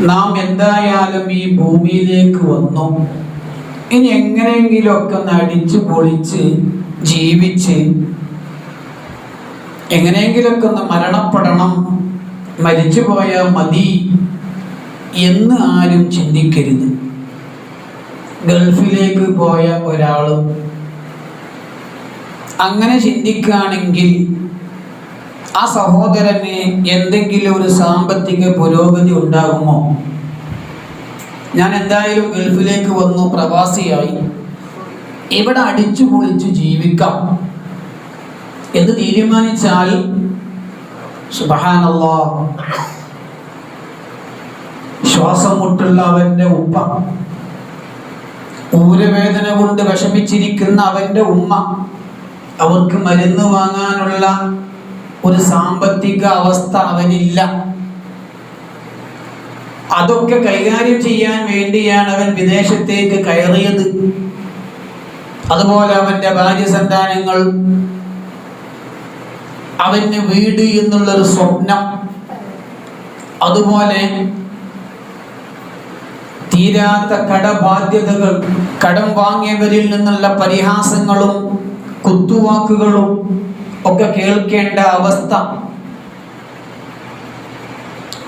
നാം എന്തായാലും ഈ ഭൂമിയിലേക്ക് വന്നു. ഇനി എങ്ങനെയെങ്കിലുമൊക്കെ ഒന്ന് അടിച്ചു പൊളിച്ച് ജീവിച്ച് എങ്ങനെയെങ്കിലുമൊക്കെ ഒന്ന് മരണപ്പെടണം, മരിച്ചു പോയാൽ മതി എന്ന് ആരും ചിന്തിക്കരുത്. ഗൾഫിലേക്ക് പോയ ഒരാൾ അങ്ങനെ ചിന്തിക്കുകയാണെങ്കിൽ ആ സഹോദരന് എന്തെങ്കിലും ഒരു സാമ്പത്തിക പുരോഗതി ഉണ്ടാകുമോ? ഞാൻ എന്തായാലും ഗൾഫിലേക്ക് വന്നു, പ്രവാസിയായി, ഇവിടെ അടിച്ചു പൊളിച്ചു ജീവിക്കാം എന്ന് തീരുമാനിച്ചാൽ സുബ്ഹാനല്ലാഹ്, ശ്വാസം മുട്ടുള്ള അവന്റെ ഉപ്പ, ഊരവേദന കൊണ്ട് വിഷമിച്ചിരിക്കുന്ന അവന്റെ ഉമ്മ, അവർക്ക് മരുന്ന് വാങ്ങാനുള്ള ഒരു സാമ്പത്തിക അവസ്ഥ അവനില്ല. അതൊക്കെ കൈകാര്യം ചെയ്യാൻ വേണ്ടിയാണ് അവൻ വിദേശത്തേക്ക് കയറിയത്. അതുപോലെ അവന്റെ ഭാര്യ സന്താനങ്ങൾ, അവന് വീട് എന്നുള്ളൊരു സ്വപ്നം, അതുപോലെ തീരാത്ത കടബാധ്യതകൾ, കടം വാങ്ങിയവരിൽ നിന്നുള്ള പരിഹാസങ്ങളും കുത്തുവാക്കുകളും ഒക്കെ കേൾക്കേണ്ട അവസ്ഥ.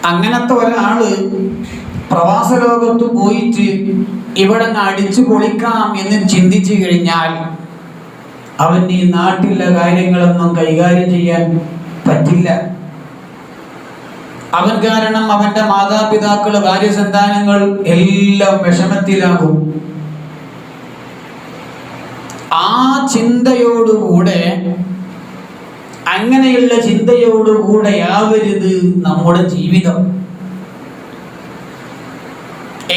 അങ്ങനത്തെ ഒരാള് പ്രവാസ ലോകത്ത് പോയിട്ട് ഇവിടെ അടിച്ചു പൊളിക്കാം എന്ന് ചിന്തിച്ചു കഴിഞ്ഞാൽ അവന് ഈ നാട്ടിലെ കാര്യങ്ങളൊന്നും കൈകാര്യം ചെയ്യാൻ പറ്റില്ല. അവൻ കാരണം അവന്റെ മാതാപിതാക്കള്, ഭാര്യ സന്താനങ്ങൾ എല്ലാം വിഷമത്തിലാകും. ആ ചിന്തയോടുകൂടെ, അങ്ങനെയുള്ള ചിന്തയോടുകൂടെ ആവരുത് നമ്മുടെ ജീവിതം.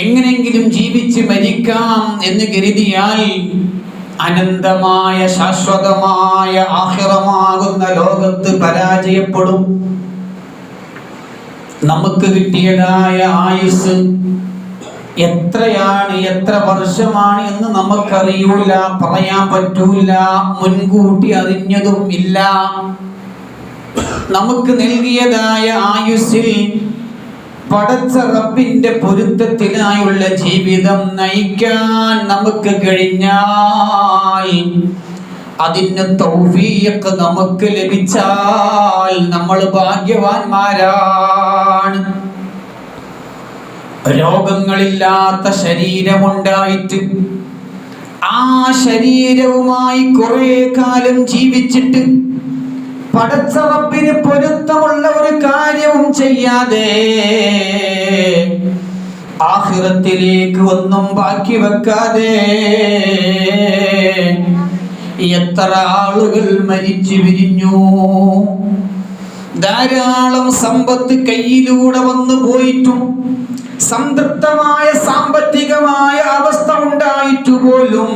എങ്ങനെങ്കിലും ജീവിച്ച് മരിക്കാം എന്ന് കരുതിയാൽ അനന്തമായ ശാശ്വതമായ ആഖിറമാകുന്ന ലോകത്ത് പരാജയപ്പെടും. നമുക്ക് കിട്ടിയതായ ആയുസ് എത്രയാണ്, എത്ര വർഷമാണ് എന്ന് നമുക്കറിയൂല, പറയാൻ പറ്റൂല, മുൻകൂട്ടി അറിഞ്ഞതും ഇല്ല. നമുക്ക് നൽകിയതായ ആയുസ്സിൽ പടച്ച റബ്ബിന്റെ പൊരുത്തത്തിനായുള്ള ജീവിതം നയിക്കാൻ നമുക്ക് കഴിഞ്ഞാൽ, അതിന് തൗഫീഖ് നമുക്ക് ലഭിച്ചാൽ നമ്മൾ ഭാഗ്യവാന്മാരാണ്. രോഗങ്ങളില്ലാത്ത ശരീരമുണ്ടായിട്ട് ആ ശരീരവുമായി കുറെ കാലം ജീവിച്ചിട്ട് പടച്ച റബ്ബിന് പൊരുത്തമുള്ള ഒരു കാര്യവും ചെയ്യാതെ ആഖിറത്തിലേക്ക് ഒന്നും ബാക്കി വെക്കാതെ എത്ര ആളുകൾ മരിച്ചു പിരിഞ്ഞു. ധാരാളം സമ്പത്ത് കയ്യിലൂടെ വന്നു പോയിട്ടും സംതൃപ്തമായ സാമ്പത്തികമായ അവസ്ഥ ഉണ്ടായിട്ടു പോലും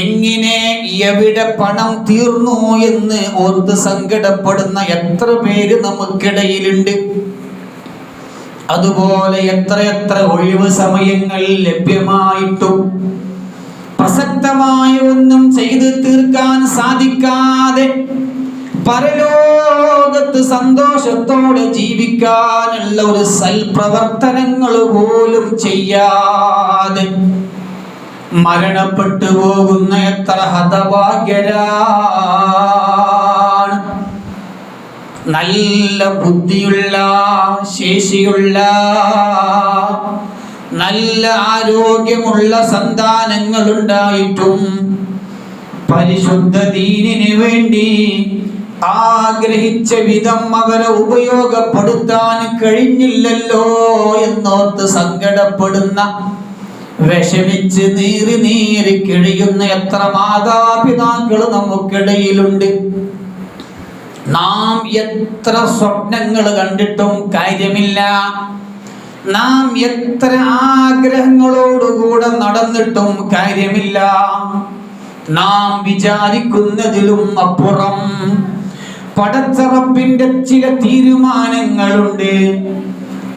എങ്ങനെ, എവിടെ പണം തീർന്നു എന്ന് ഓർത്ത് സങ്കടപ്പെടുന്ന എത്ര പേര് നമുക്കിടയിലുണ്ട്. അതുപോലെ എത്രയെത്ര ഒഴിവ് സമയങ്ങൾ ലഭ്യമായിട്ടും പ്രസക്തമായ ഒന്നും ചെയ്തു തീർക്കാൻ സാധിക്കാതെ പരലോകത്ത് സന്തോഷത്തോടെ ജീവിക്കാനുള്ള ഒരു സൽപ്രവർത്തനങ്ങൾ പോലും ചെയ്യാതെ മരണപ്പെട്ടു പോകുന്ന എത്ര ഹതഭാഗ്യരാണ്. നല്ല ബുദ്ധിയുള്ള, ശേഷിയുള്ള, നല്ല ആരോഗ്യമുള്ള സന്താനങ്ങൾ ഉണ്ടായിട്ടും പരിശുദ്ധ ദീനിന് വേണ്ടി ആഗ്രഹിച്ച വിധം അവരെ ഉപയോഗപ്പെടുത്താൻ കഴിഞ്ഞില്ലല്ലോ എന്നോർത്ത് സങ്കടപ്പെടുന്ന, വിഷമിച്ച് നീറി നീറി കിഴിയുന്ന എത്ര മാതാപിതാക്കൾ നമുക്കിടയിലുണ്ട്. നാം എത്ര സ്വപ്നങ്ങൾ കണ്ടിട്ടും കാര്യമില്ല, നാം എത്ര ആഗ്രഹങ്ങളോടുകൂടെ നടന്നിട്ടും കാര്യമില്ല. നാം വിചാരിക്കുന്നതിലും അപ്പുറം പടച്ച റബ്ബിന്റെ ചില തീരുമാനങ്ങളുണ്ട്.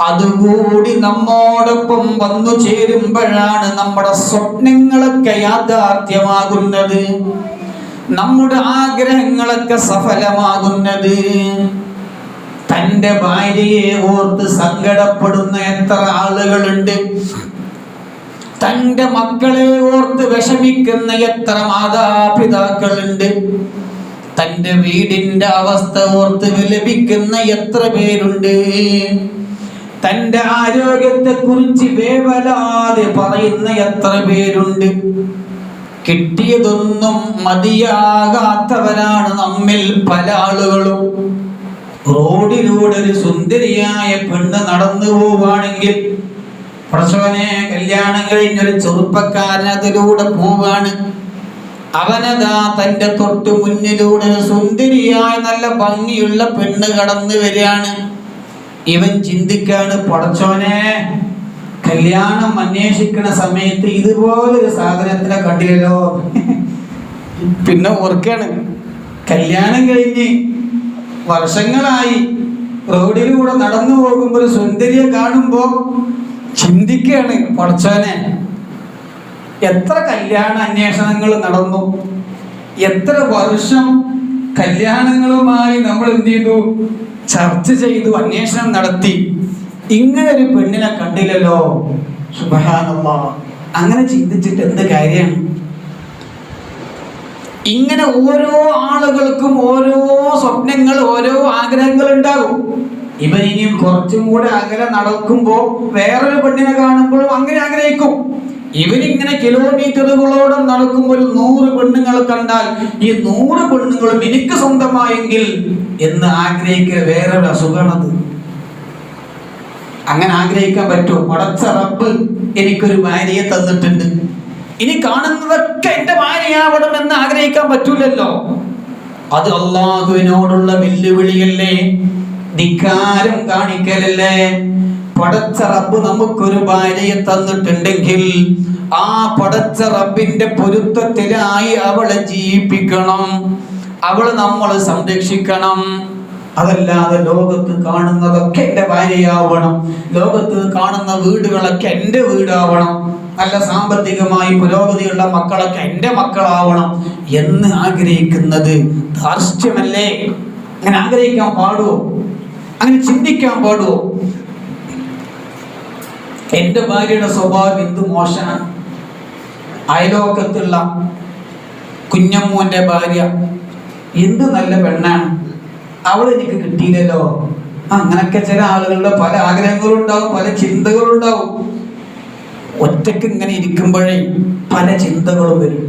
അതുകൂടി നമ്മോടൊപ്പം വന്നു ചേരുമ്പോഴാണ് നമ്മുടെ സ്വപ്നങ്ങളൊക്കെ യാഥാർത്ഥ്യമാകുന്നത്, നമ്മുടെ ആഗ്രഹങ്ങളൊക്കെ സഫലമാകുന്നത്. തന്റെ ഭാര്യയെ ഓർത്ത് സങ്കടപ്പെടുന്ന എത്ര ആളുകളുണ്ട്. തന്റെ മക്കളെ ഓർത്ത് വിഷമിക്കുന്ന എത്ര മാതാപിതാക്കളുണ്ട്. തന്റെ വീടിന്റെ അവസ്ഥ ഓർത്ത് വിലപിക്കുന്ന എത്ര പേരുണ്ട്. തന്റെ ആരോഗ്യത്തെ കുറിച്ച് വേവലാതെ പറയുന്ന എത്ര പേരുണ്ട്. കിട്ടിയതൊന്നും മതിയാകാത്തവരാണ് നമ്മിൽ പല ആളുകളും. റോഡിലൂടെ ഒരു സുന്ദരിയായ പെണ്ണ് നടന്നു പോവുകയാണെങ്കിൽ, പ്രസവനെ കല്യാണം കഴിഞ്ഞൊരു ചെറുപ്പക്കാരൻ അതിലൂടെ പോവാണ്. അവനതാ തന്റെ തൊട്ട് മുന്നിലൂടെ സുന്ദരിയായ നല്ല ഭംഗിയുള്ള പെണ്ണ് കടന്നു വരികയാണ്. ഇവൻ ചിന്തിക്കാണ്, പടച്ചോനെ, കല്യാണം അന്വേഷിക്കുന്ന സമയത്ത് ഇതുപോലൊരു സാധനത്തിനെ കണ്ടില്ലല്ലോ. പിന്നെ ഓർക്കാണ്, കല്യാണം കഴിഞ്ഞ് വർഷങ്ങളായി റോഡിലൂടെ നടന്നു പോകുമ്പോൾ ഒരു സുന്ദരിയെ കാണുമ്പോ ചിന്തിക്കാണ്, പടച്ചോനെ, എത്ര കല്യാണ അന്വേഷണങ്ങൾ നടന്നു, എത്ര വർഷം കല്യാണങ്ങളുമായി നമ്മൾ എന്ത് ചെയ്തു, ചർച്ച ചെയ്തു, അന്വേഷണം നടത്തി, ഇങ്ങനെ ഒരു പെണ്ണിനെ കണ്ടില്ലല്ലോ. സുബ്ഹാനല്ലാഹ്. അങ്ങനെ ചിന്തിച്ചിട്ട് എന്ത് കാര്യമാണ്? ഇങ്ങനെ ഓരോ ആളുകൾക്കും ഓരോ സ്വപ്നങ്ങൾ, ഓരോ ആഗ്രഹങ്ങൾ ഉണ്ടാകും. ഇവൻ ഇനിയും കുറച്ചും കൂടെ അകലെ നടക്കുമ്പോൾ വേറൊരു പെണ്ണിനെ കാണുമ്പോഴും അങ്ങനെ ആഗ്രഹിക്കും. ഇവരിങ്ങനെ കിലോമീറ്ററുകളോളം നടക്കുമ്പോൾ 100 പെണ്ണുങ്ങൾ കണ്ടാൽ ഈ 100 പെണ്ണുങ്ങളും എനിക്ക് സ്വന്തമായെങ്കിൽ എന്ന് ആഗ്രഹിക്കുക വേറൊരു അസുഖമാണത്. അങ്ങനെ ആഗ്രഹിക്കാൻ പറ്റുമോ? പടച്ച റബ്ബ് എനിക്കൊരു ഭാര്യയെ തന്നിട്ടുണ്ട്, ഇനി കാണുന്നതൊക്കെ എന്റെ ഭാര്യയാവണം എന്ന് ആഗ്രഹിക്കാൻ പറ്റൂലല്ലോ. അത് അള്ളാഹുവിനോടുള്ള വെല്ലുവിളിയല്ലേ, ധിക്കാരം കാണിക്കലല്ലേ. പടച്ച റബ്ബ് നമുക്കൊരു ഭാര്യയെ തന്നിട്ടുണ്ടെങ്കിൽ ആ പടച്ച റബ്ബിന്റെ പൊരുത്തത്തിലായി അവളെ ജീവിപ്പിക്കണം, അവളെ നമ്മൾ സംരക്ഷിക്കണം. അതല്ലാതെ ലോകത്ത് കാണുന്നതൊക്കെ എന്റെ ഭാര്യയാവണം, ലോകത്ത് കാണുന്ന വീടുകളൊക്കെ എന്റെ വീടാവണം, നല്ല സാമ്പത്തികമായി പുരോഗതിയുള്ള മക്കളൊക്കെ എന്റെ മക്കളാവണം എന്ന് ആഗ്രഹിക്കുന്നത് ധാർഷ്ട്യമല്ലേ? അങ്ങനെ ആഗ്രഹിക്കാൻ പാടുവോ? അങ്ങനെ ചിന്തിക്കാൻ പാടുവോ? എന്റെ ഭാര്യയുടെ സ്വഭാവം എന്ത് മോശമാണ്. അയലോക്കത്തുള്ള കുഞ്ഞമ്മൂന്റെ ഭാര്യ എന്ത് നല്ല പെണ്ണാണ്, അവൾ എനിക്ക് കിട്ടിയില്ലല്ലോ. അങ്ങനൊക്കെ ചില ആളുകളുടെ പല ആഗ്രഹങ്ങളുണ്ടാവും, പല ചിന്തകളുണ്ടാവും. ഒറ്റയ്ക്ക് ഇങ്ങനെ ഇരിക്കുമ്പോഴേ പല ചിന്തകളും വരും.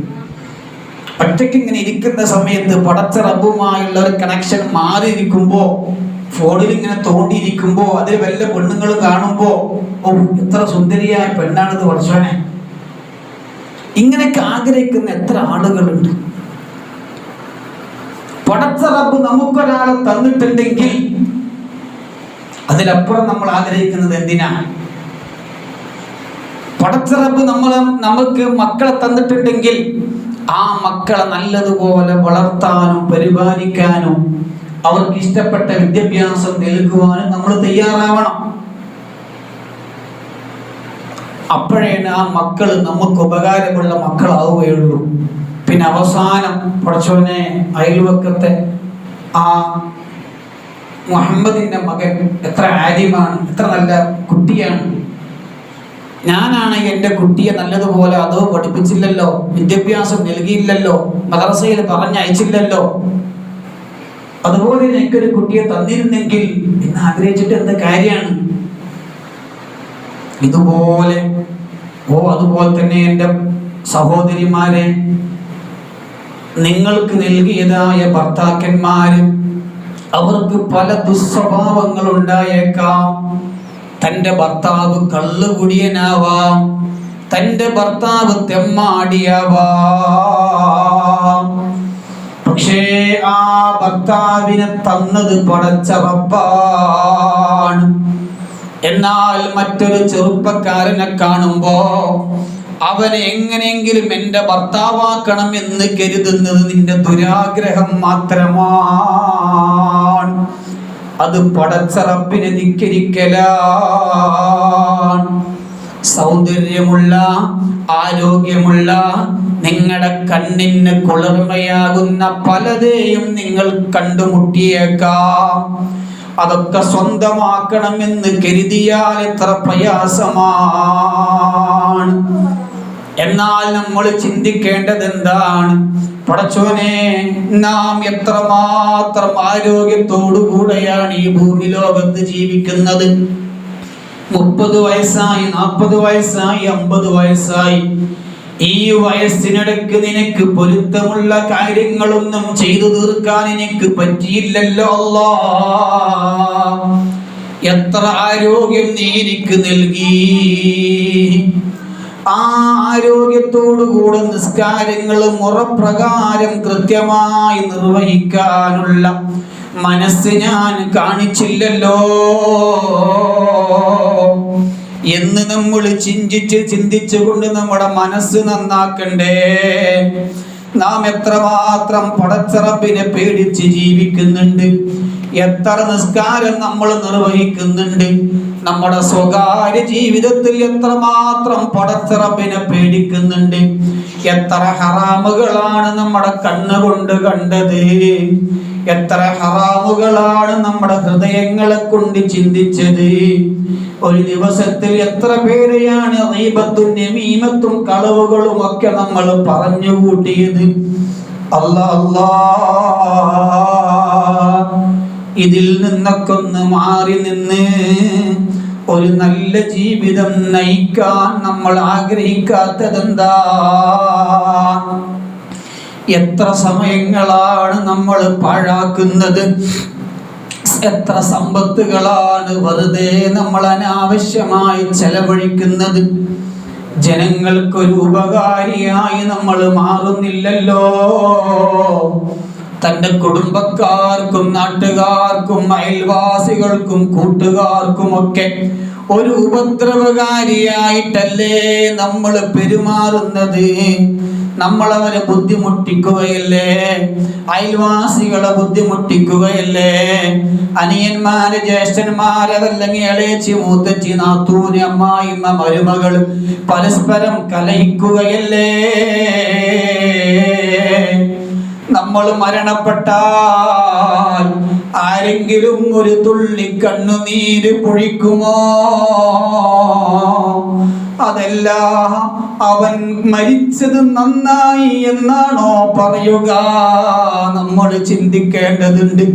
ഒറ്റയ്ക്ക് ഇങ്ങനെ ഇരിക്കുന്ന സമയത്ത് പടച്ച റബ്ബുമായുള്ള ഒരു കണക്ഷൻ മാറിയിരിക്കുമ്പോ, ഫോണിൽ ഇങ്ങനെ തോണ്ടിയിരിക്കുമ്പോ അതിൽ വല്ല പെണ്ണുങ്ങൾ കാണുമ്പോ, ഓ എത്ര സുന്ദരിയായ പെണ്ണാണിത് പടച്ചോനെ, ഇങ്ങനെയൊക്കെ ആഗ്രഹിക്കുന്ന എത്ര ആളുകളുണ്ട്. പടച്ച റബ്ബ് നമുക്കൊരാളെ തന്നിട്ടുണ്ടെങ്കിൽ അതിലപ്പുറം നമ്മൾ ആഗ്രഹിക്കുന്നത് എന്തിനാ? പടച്ച റബ്ബ് നമുക്ക് മക്കളെ തന്നിട്ടുണ്ടെങ്കിൽ ആ മക്കളെ നല്ലതുപോലെ വളർത്താനും പരിപാലിക്കാനും അവർക്ക് ഇഷ്ടപ്പെട്ട വിദ്യാഭ്യാസം നൽകുവാനും നമ്മൾ തയ്യാറാവണം. അപ്പോഴേണ് ആ മക്കൾ നമുക്ക് ഉപകാരമുള്ള മക്കളാവുകയുള്ളൂ. പിന്നെ അവസാനം പടച്ചോനെ, അയൽവക്കത്തെ ആ മുഹമ്മദിന്റെ മകൻ എത്ര ആര്യമാണ്, എത്ര നല്ല കുട്ടിയാണ്, ഞാനാണ് എൻ്റെ കുട്ടിയെ നല്ലതുപോലെ അതോ പഠിപ്പിച്ചില്ലല്ലോ, വിദ്യാഭ്യാസം നൽകിയില്ലല്ലോ, മദ്രസയിൽ പറഞ്ഞയച്ചില്ലല്ലോ, അതുപോലെ എനിക്കൊരു കുട്ടിയെ തന്നിരുന്നെങ്കിൽ എന്ന് ആഗ്രഹിച്ചിട്ട് എന്ത് കാര്യമാണ്? ഇതുപോലെ അതുപോലെ തന്നെ എൻ്റെ സഹോദരിമാരെ, നിങ്ങൾക്ക് നൽകിയതായ ഭർത്താക്കന്മാര് അവർക്ക് പല ദുസ്വഭാവങ്ങൾ ഉണ്ടായേക്കാം. തൻ്റെ ഭർത്താവ് കള്ളുകുടിയനാവാം, തൻ്റെ ഭർത്താവ് തെമ്മാടിയാവാം. പക്ഷേ ആ ഭർത്താവിനെ തന്നത് പടച്ച റബ്ബാണ്. എന്നാൽ മറ്റൊരു ചെറുപ്പക്കാരനെ കാണുമ്പോ അവനെ എങ്ങനെയെങ്കിലും എൻ്റെ ഭർത്താവാക്കണം എന്ന് കരുതുന്നത് നിന്റെ ദുരാഗ്രഹം മാത്രമാണ്. അത് പടച്ച റബ്ബിനെ ധിക്കരിക്കലാണ്. സൗന്ദര്യമുള്ള, ആരോഗ്യമുള്ള, നിങ്ങളുടെ കണ്ണിന് കുളിർമയാകുന്ന പലതെയും നിങ്ങൾ കണ്ടുമുട്ടിയേക്കാം. അതൊക്കെ സ്വന്തമാക്കണമെന്ന് കരുതിയാൽ എത്ര പ്രയാസമാണ്. എന്നാൽ നമ്മൾ ചിന്തിക്കേണ്ടത് എന്താണ്? പടച്ചോനെ, നാം എത്രമാത്രം ആരോഗ്യത്തോടു കൂടെയാണ് ഈ ഭൂമി ലോകത്ത് ജീവിക്കുന്നത്. 30 വയസ്സായി, 40 വയസ്സായി, 50 വയസ്സായി. ഈ വയസ്സിനിടയ്ക്ക് നിനക്ക് പൊരുത്തമുള്ള കാര്യങ്ങളൊന്നും ചെയ്തു തീർക്കാൻ എനിക്ക് പറ്റിയില്ലല്ലോ അല്ലാഹ്. എത്ര ആരോഗ്യം നീ എനിക്ക് നൽകി. ആ ആരോഗ്യത്തോടുകൂടെ നിസ്കാരങ്ങൾ മുറപ്രകാരം കൃത്യമായി നിർവഹിക്കാനുള്ള മനസ്സ് ഞാൻ കാണിച്ചില്ലല്ലോ എന്ന് നമ്മൾ ചിന്തിച്ചുകൊണ്ട് നമ്മുടെ മനസ്സ് നന്നാക്കണ്ടേ. നാം എത്രമാത്രം പടച്ചറബിനെ പേടിച്ച് ജീവിക്കുന്നുണ്ട്, എത്ര നിസ്കാരം നമ്മൾ നിർവഹിക്കുന്നുണ്ട്, നമ്മുടെ സ്വകാര്യ ജീവിതത്തിൽ എത്രമാത്രം പടച്ചറബിനെ പേടിക്കുന്നുണ്ട്, എത്ര ഹറാമുകളാണ് നമ്മുടെ കണ്ണുകൊണ്ട് കണ്ടത്, എത്ര ഹറാമുകളാണ് നമ്മുടെ ഹൃദയങ്ങളെ കൊണ്ട് ചിന്തിച്ചത്. ഒരു ദിവസത്തിൽ എത്ര പേരെയാണ് ഗീബത്തും നമീമത്തും കളവുകളും ഒക്കെ നമ്മൾ പറഞ്ഞു കൂട്ടിയത്. അല്ലാഹ്, ഇതിൽ നിന്നൊക്കെ ഒന്ന് മാറി നിന്ന് ഒരു നല്ല ജീവിതം നയിക്കാൻ നമ്മൾ ആഗ്രഹിക്കാത്തതെന്താ? എത്ര സമയങ്ങളാണ് നമ്മൾ പാഴാക്കുന്നത്, എത്ര സമ്പത്തുകളാണ് വെറുതെ നമ്മൾ അനാവശ്യമായി ചെലവഴിക്കുന്നത്. ജനങ്ങൾക്കൊരു ഉപകാരിയായി നമ്മൾ മാറുന്നില്ലല്ലോ. തന്റെ കുടുംബക്കാർക്കും നാട്ടുകാർക്കും അയൽവാസികൾക്കും കൂട്ടുകാർക്കും ഒക്കെ ഒരു ഉപദ്രവകാരിയായിട്ടല്ലേ നമ്മൾ പെരുമാറുന്നത്. നമ്മളവരെ ബുദ്ധിമുട്ടിക്കുകയല്ലേ, അയൽവാസികളെ ബുദ്ധിമുട്ടിക്കുകയല്ലേ, അനിയന്മാര് ജ്യേഷ്ഠന്മാര് അതല്ലെങ്കിൽ ഇളയച്ചി മൂത്തച്ചി നാത്തൂന് അമ്മായിമ്മ മരുമകൾ പരസ്പരം കലഹിക്കുകയല്ലേ. നമ്മൾ മരണപ്പെട്ടാൽ ആരെങ്കിലും ഒരു തുള്ളി കണ്ണുനീര് പൊഴിക്കുമോ? അതല്ല, അവൻ മരിച്ചത് നന്നായി എന്നാണോ പറയുക? നമ്മൾ ചിന്തിക്കേണ്ടതുണ്ട്.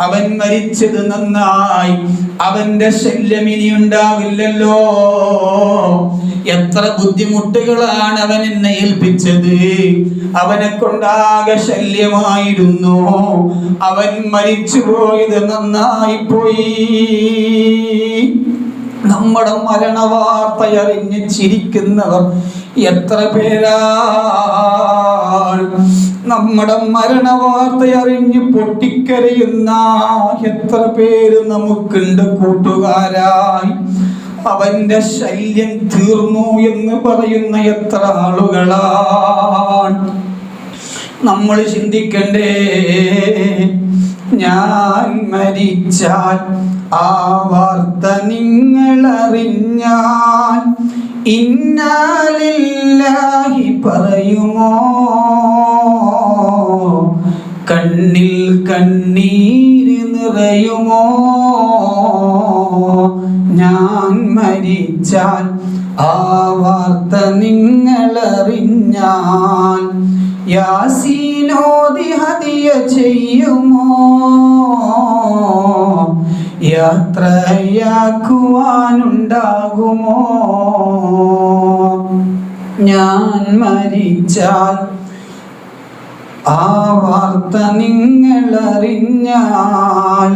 അവൻ മരിച്ചത് നന്നായി, അവന്റെ ശല്യം ഇനി ഉണ്ടാവില്ലല്ലോ. എത്ര ബുദ്ധിമുട്ടുകളാണ് അവൻ എന്നെ ഏൽപ്പിച്ചത്, അവനെ കൊണ്ടാകെ ശല്യമായിരുന്നു. അവൻ മരിച്ചു പോയത് നന്നായി പോയി. നമ്മുടെ മരണവാർത്ത അറിഞ്ഞ് ചിരിക്കുന്നവർ എത്ര പേരാണ്? നമ്മുടെ മരണവാർത്ത അറിഞ്ഞ് പൊട്ടിക്കരയുന്ന എത്ര പേര് നമുക്കുണ്ട് കൂട്ടുകാരായി? അവന്റെ ശല്യം തീർന്നു എന്ന് പറയുന്ന എത്ര ആളുകളാണ്? നമ്മൾ ചിന്തിക്കണ്ടേ? ഞാൻ മരിച്ചാൽ ആ വാർത്ത നിങ്ങൾ അറിഞ്ഞാൽ ഇന്നാലില്ലാഹി പറയുമോ? കണ്ണിൽ കണ്ണീര് നിറയുമോ? ഞാൻ മരിച്ചാൽ ആ വാർത്ത നിങ്ങൾ അറിഞ്ഞാൽ യാസീനോദി ഹദിയ ചെയ്യുമോ? യാത്രയാക്കുവാനുണ്ടാകുമോ? ഞാൻ മരിച്ചാൽ ആ വാർത്ത നിങ്ങൾ അറിഞ്ഞാൽ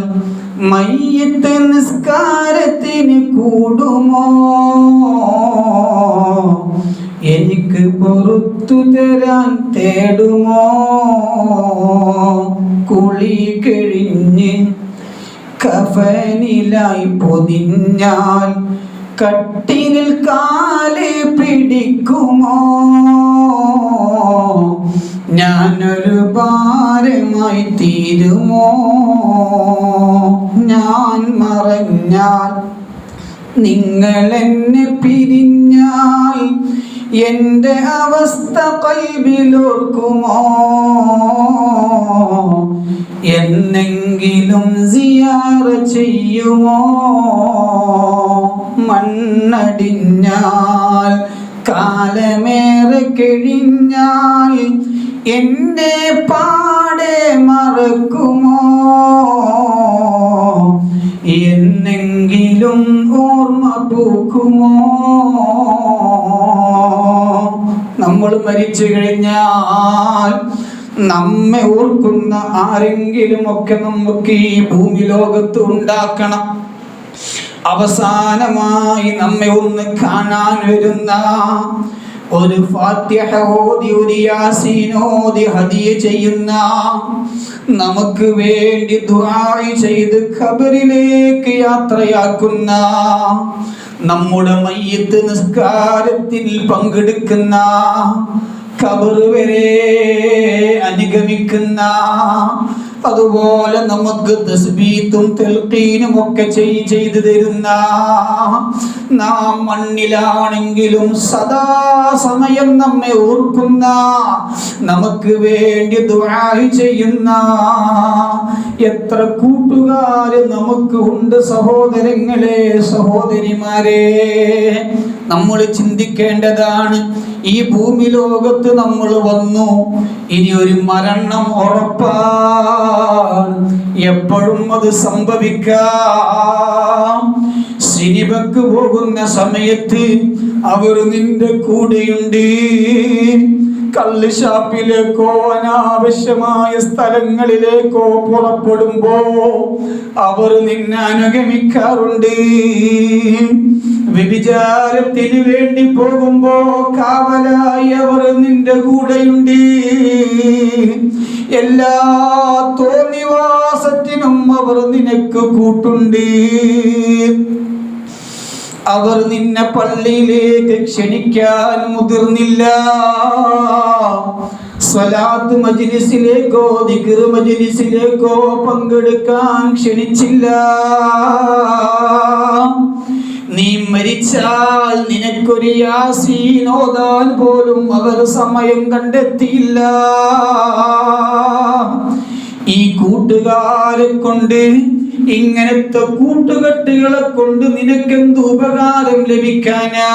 മയ്യിത്ത് നിസ്കാരത്തിന് കൂടുമോ? എനിക്ക് പുറത്തു തരാൻ തേടുമോ? കുളി കഴിഞ്ഞ് കഫനിലായി പൊതിഞ്ഞാൽ കട്ടിലിൽ കാല് പിടിക്കുമോ? ഞാനൊരു ഭാരമായി തീരുമോ? ഞാൻ മറഞ്ഞാൽ നിങ്ങൾ എന്നെ പിരിഞ്ഞാൽ എൻ്റെ അവസ്ഥ കൽബിലോർക്കുമോ? എന്നെങ്കിലും സിയാറ ചെയ്യുമോ? മണ്ണടിഞ്ഞാൽ കാലമേറെ കഴിഞ്ഞാൽ എന്നെ പാടെ മറക്കുമോ? എന്നെങ്കിലും ഓർമ്മ പൂക്കുമോ? നമ്മൾ മരിച്ചു കഴിഞ്ഞാൽ നമ്മെ ഓർക്കുന്ന ആരെങ്കിലും ഒക്കെ നമുക്ക് ഈ ഭൂമി ലോകത്ത് ഉണ്ടാക്കണം. അവസാനമായി നമ്മെ ഒന്ന് കാണാൻ വരുന്ന ഒരു ഫാത്തിഹ ഓതി ഒരു യാസീൻ ഓതി ഹദിയ ചെയ്യുന്ന, നമുക്ക് വേണ്ടി ദുആ ചെയ്ത് ഖബറിലേക്ക് യാത്രയാക്കുന്ന, നമ്മുടെ മയ്യിത്ത് നിസ്കാരത്തിൽ പങ്കെടുക്കുന്ന, ഖബർ വരെ അനുഗമിക്കുന്ന, അതുപോലെ നമുക്ക് തസ്ബീത്തും തൽഖീനും ഒക്കെ ചെയ്തു തരുന്ന, നാം മണ്ണിലാണെങ്കിലും സദാ സമയം നമ്മെ ഓർക്കുന്ന, നമുക്ക് വേണ്ടി ദുആ ചെയ്യുന്ന എത്ര കൂട്ടുകാര് നമുക്ക് ഉണ്ട് സഹോദരങ്ങളെ, സഹോദരിമാരെ. നമ്മൾ ചിന്തിക്കേണ്ടതാണ്, ഈ ഭൂമി ലോകത്ത് നമ്മൾ വന്നു, ഇനി ഒരു മരണം ഉറപ്പാണ്, എപ്പോഴും അത് സംഭവിക്കാം. സിനിമക്ക് പോകുന്ന സമയത്ത് അവർ നിന്റെ കൂടെയുണ്ട്, കള്ള് ഷാപ്പിലേക്കോ അനാവശ്യമായ സ്ഥലങ്ങളിലേക്കോ പുറപ്പെടുമ്പോ അവർ നിന്നെ അനുഗമിക്കാറുണ്ട്. വ്യഭിചാരത്തിന് വേണ്ടി പോകുമ്പോ കാവലായി അവർ നിന്റെ കൂടെയുണ്ട്. എല്ലാ തോന്നിവാസത്തിനും അവർ നിനക്ക് കൂട്ടുണ്ട്. അവർ നിന്നെ പള്ളിയിലേക്ക് ക്ഷണിക്കാൻ മുതിർന്നില്ല, സ്വലാത്ത് മജ്ലിസിലേക്കോ ദിക്ർ മജ്ലിസിലേക്കോ പങ്കെടുക്കാൻ ക്ഷണിച്ചില്ല. നീ മരിച്ചാൽ നിനക്കൊരു യാസീൻ ഓതാൻ പോലും അവർ സമയം കണ്ടെത്തിയില്ല. ഈ കൂട്ടുകാരെ കൊണ്ട്, ഇങ്ങനത്തെ കൂട്ടുകെട്ടുകളെ കൊണ്ട് നിനക്കെന്ത് ഉപകാരം ലഭിക്കാനാണ്?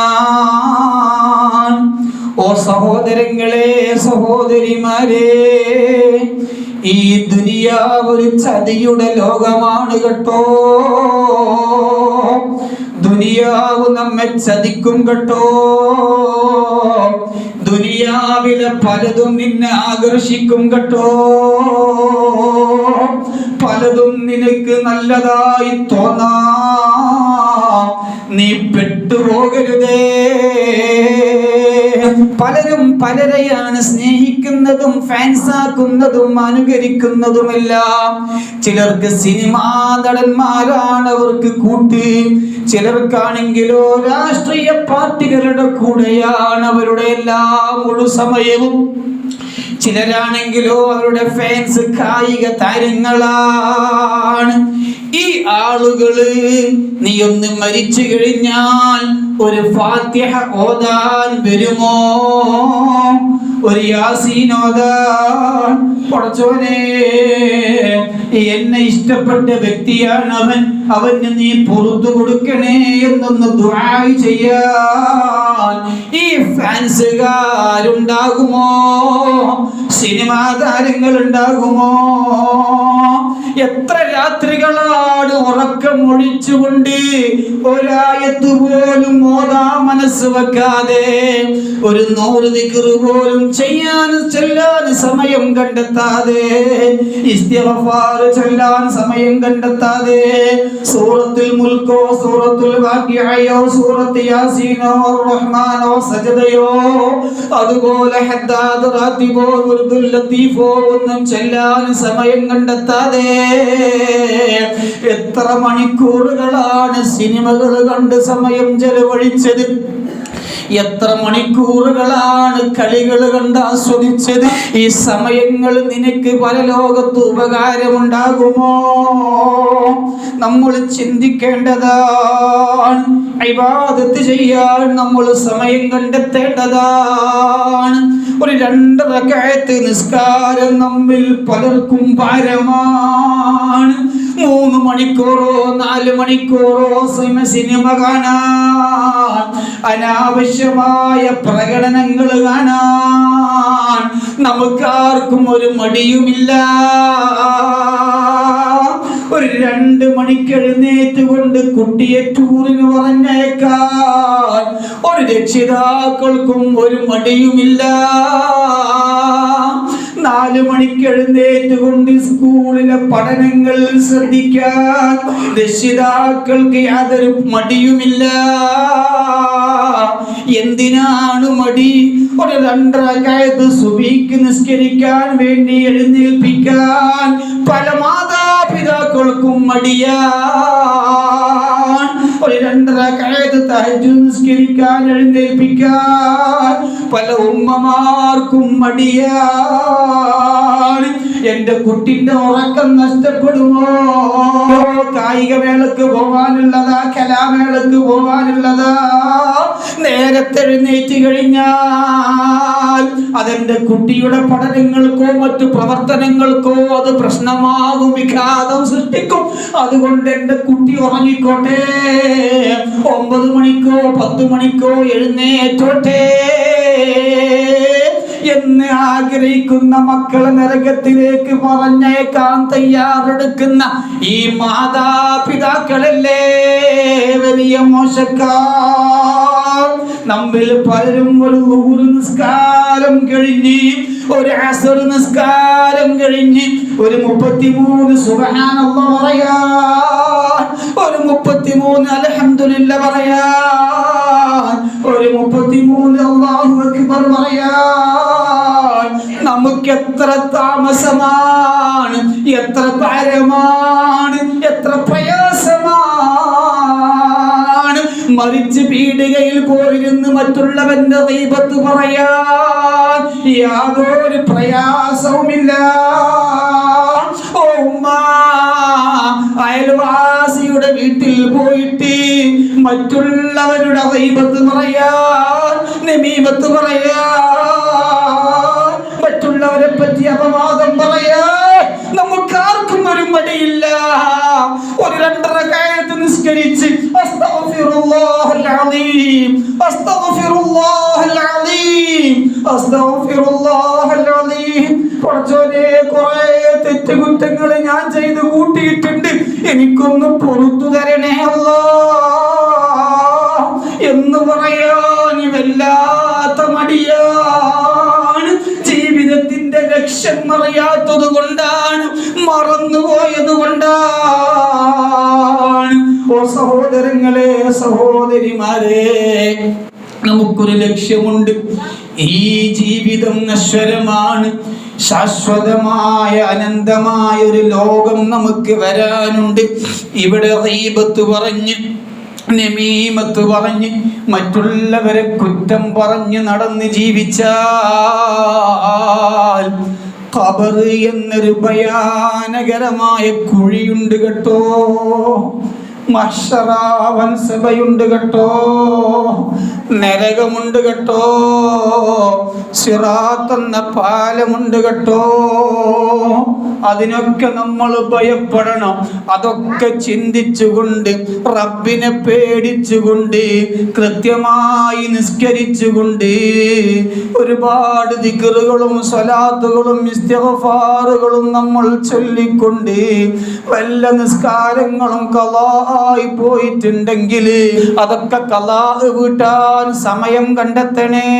ഓ സഹോദരങ്ങളെ, സഹോദരിമാരെ, ഈ ദുനിയാവ് ഒരു ചതിയുടെ ലോകമാണ് കേട്ടോ. ദുനിയാവ് നമ്മെ ചതിക്കും കേട്ടോ. ദുനിയാവിലെ പലതും നിന്നെ ആകർഷിക്കും കേട്ടോ. പലതും നിനക്ക് നല്ലതായി തോന്നാം, നീ പെട്ടുപോകരുതേ. പലരും പലരെയാണ് സ്നേഹിക്കുന്നതും ഫാൻസാക്കുന്നതും അനുകരിക്കുന്നതുമെല്ലാം. ചിലർക്ക് സിനിമാ നടന്മാരാണ് അവർക്ക് കൂട്ട്, ചിലർക്കാണെങ്കിലോ രാഷ്ട്രീയ പാർട്ടികളുടെ കൂടെയാണ് അവരുടെ എല്ലാ മുഴു സമയവും. ചിലരാണെങ്കിലോ അവരുടെ ഫാൻസ് കായിക താരങ്ങളാണ്. ഈ ആളുകള് നീ ഒന്ന് മരിച്ചു കഴിഞ്ഞാൽ ഒരു ഫാത്തിഹ ഓതാൻ വരുമോ? ഒരു യാസീൻ ഓതാൻ? പടച്ചോനെ, എന്നെ ഇഷ്ടപ്പെട്ട വ്യക്തിയാണ് അവൻ, അവന് നീ പുറത്തു കൊടുക്കണേ എന്നൊന്ന് ദുആ ചെയ്യാൻ ഈ ഫാൻസുകാരുണ്ടാകുമോ? സിനിമാ താരങ്ങൾ ഉണ്ടാകുമോ? എത്ര രാത്രികളാണ് ഉറക്കമൊഴിച്ചുകൊണ്ട് ഒരായത്ത് പോലും ഓതാൻ മനസ്സ് വെക്കാതെ, ഒരു 100 ദിക്ർ പോലും ചൊല്ലാൻ സമയം കണ്ടെത്താതെ, ഇസ്തിഗ്ഫാർ ചൊല്ലാൻ സമയം കണ്ടെത്താതെ, സൂറത്തുൽ മുൽക്കോ സൂറത്തുൽ വാഖിഅയോ സൂറത്ത് യാസീനോ റഹ്മാനോ സജദയോ അതുപോലെ ഹദ്ദാദ് റാത്തിബോ ഉർദുൽ ലത്തീഫോ ഒന്നും ചൊല്ലാൻ സമയം കണ്ടെത്താതെ എത്ര മണിക്കൂറുകളാണ് സിനിമകൾ കണ്ട് സമയം ചെലവഴിച്ചത്. എത്ര മണിക്കൂറുകളാണ് കളികൾ കണ്ട് ആസ്വദിച്ചത്. ഈ സമയങ്ങൾ നിനക്ക് പരലോകത്ത് ഉപകാരമുണ്ടാകുമോ? നമ്മൾ ചിന്തിക്കേണ്ടതാണ്. ഇബാദത്ത് ചെയ്യാൻ നമ്മൾ സമയം കണ്ടെത്തേണ്ടതാണ്. ഒരു 2 റക്അത്ത് നിസ്കാരം നമ്മിൽ പലർക്കും ഭാരമാണ്. 3 മണിക്കൂറോ 4 മണിക്കൂറോ സിനിമ കാണാൻ, അനാവശ്യമായ പ്രകടനങ്ങൾ കാണാൻ നമുക്കാർക്കും ഒരു മടിയുമില്ല. ഒരു 2 മണിക്ക് എഴുന്നേറ്റ് കൊണ്ട് കുട്ടിയെ ടൂറിന് പറഞ്ഞേക്കാൻ ഒരു രക്ഷിതാക്കൾക്കും ഒരു മടിയുമില്ല. 4 മണിക്ക് എഴുന്നേറ്റ് കൊണ്ട് സ്കൂളിലെ പഠനങ്ങൾ ശ്രദ്ധിക്കാൻ രക്ഷിതാക്കൾക്ക് യാതൊരു മടിയുമില്ല. എന്തിനാണ് മടി? ഒരു 2 റക്അത്ത് സുബഹിക്ക് നിസ്കരിക്കാൻ വേണ്ടി എഴുന്നേൽപ്പിക്കാൻ പല മാതാപിതാക്കൾക്കും മടിയാണ്. ഒരു 2 റക്അത്ത് തഹജ്ജുദ് നിസ്കരിക്കാൻ എഴുന്നേൽപ്പിക്കാൻ പല ഉമ്മമാർക്കും മടിയാണ്. എന്റെ കുട്ടിന്റെ ഉറക്കം നഷ്ടപ്പെടുമോ? കായികമേളക്ക് പോവാനുള്ളതാ, കലാമേളക്ക് പോവാനുള്ളതാ. നേരത്തെ എഴുന്നേറ്റ് കഴിഞ്ഞാൽ അതെന്റെ കുട്ടിയുടെ പഠനങ്ങൾക്കോ മറ്റു പ്രവർത്തനങ്ങൾക്കോ അത് പ്രശ്നമാകും, വിഘാതം സൃഷ്ടിക്കും. അതുകൊണ്ട് എന്റെ കുട്ടി ഉറങ്ങിക്കോട്ടെ, 9 മണിക്കോ 10 മണിക്കോ എഴുന്നേറ്റോട്ടെ എന്ന് ആഗ്രഹിക്കുന്ന മക്കളെ നരകത്തിലേക്ക് പറഞ്ഞേക്കാൻ തയ്യാറെടുക്കുന്ന ഈ മാതാപിതാക്കളല്ലേ വലിയ മോശക്കാർ. നമ്മിൽ പലരും ഒരു ളുഹ്ർ നിസ്കാരം കഴിഞ്ഞ്, ഒരു അസ്ർ നിസ്കാരം കഴിഞ്ഞ്, ഒരു 33 സുബ്ഹാനല്ലാഹ് പറയാ, ഒരു 33 അൽഹംദുലില്ലാഹ് പറയാ, ഒരു 33 അല്ലാഹു അക്ബർ പറയാ. നമുക്ക് എത്ര താമസമാണ്, എത്ര ഭാരമാണ്, എത്ര പ്രയാസമാണ്. മരിച്ച് പീഡികയിൽ പോയിരുന്ന് മറ്റുള്ളവന്റെ ഗീബത്ത് പറയാൻ യാതൊരു പ്രയാസവുമില്ല. ഓ ഉമ്മ, അയൽവാസിയുടെ വീട്ടിൽ പോയിട്ട് മറ്റുള്ളവരുടെ ഗീബത്ത് പറയാൻ, നമീമത്ത് പറയാൻ, മറ്റുള്ളവരെ പറ്റി അപവാദം പറയാ നമുക്കാർക്കും ഒരു മടിയില്ല. ഒരു 2 റക്അത്ത് നിസ്കരിച്ച് അസ്തഗ്ഫിറുല്ലാഹൽ അലീം, അസ്തഗ്ഫിറുല്ലാഹൽ അലീം, അസ്തഗ്ഫിറുല്ലാഹൽ അലീം. പടച്ചോനെ, കുറേ തെറ്റുകുറ്റങ്ങൾ ഞാൻ ചെയ്ത് കൂട്ടിയിട്ടുണ്ട്, എനിക്കൊന്ന് പുറത്തു തരണേ അല്ലാഹ് എന്ന് പറയാൻ വല്ലാത്ത മടിയാണ്. ജീവിതത്തിന്റെ ലക്ഷ്യം അറിയാത്തത് കൊണ്ടാണ്, മറന്നുപോയത് കൊണ്ടാണ്. ഓ സഹോദരങ്ങളെ, സഹോദരിമാരെ, നമുക്കൊരു ലക്ഷ്യമുണ്ട്. ഈ ജീവിതം നശ്വരമാണ്. ശാശ്വതമായ അനന്തമായ ഒരു ലോകം നമുക്ക് വരാനുണ്ട്. ഇവിടെ ഗീബത്ത് പറഞ്ഞ്, നമീമത്ത് പറഞ്ഞ്, മറ്റുള്ളവരെ കുറ്റം പറഞ്ഞ് നടന്ന് ജീവിച്ചാൽ ഖബർ എന്നൊരു ഭയാനകരമായ കുഴിയുണ്ട് കേട്ടോ. മഹ്ശറാവൻ സഭയുണ്ട് കേട്ടോ, നരകമുണ്ട് കേട്ടോ, സിറാത്ത് എന്ന പാലമുണ്ട് കേട്ടോ. അതിനൊക്കെ നമ്മൾ ഭയപ്പെടണം. അതൊക്കെ ചിന്തിച്ചുകൊണ്ട്, റബ്ബിനെ പേടിച്ചുകൊണ്ട്, കൃത്യമായി നിസ്കരിച്ചുകൊണ്ട്, ഒരുപാട് ദിക്റുകളും സ്വലാത്തുകളും ഇസ്തിഗ്ഫാറുകളും നമ്മൾ ചൊല്ലിക്കൊണ്ട്, വല്ല നിസ്കാരങ്ങളും ഖളാ ആയി പോയിട്ടുണ്ടെങ്കിൽ അതൊക്കെ ഖളാ വീട്ടാൻ സമയം കണ്ടെത്തണേ.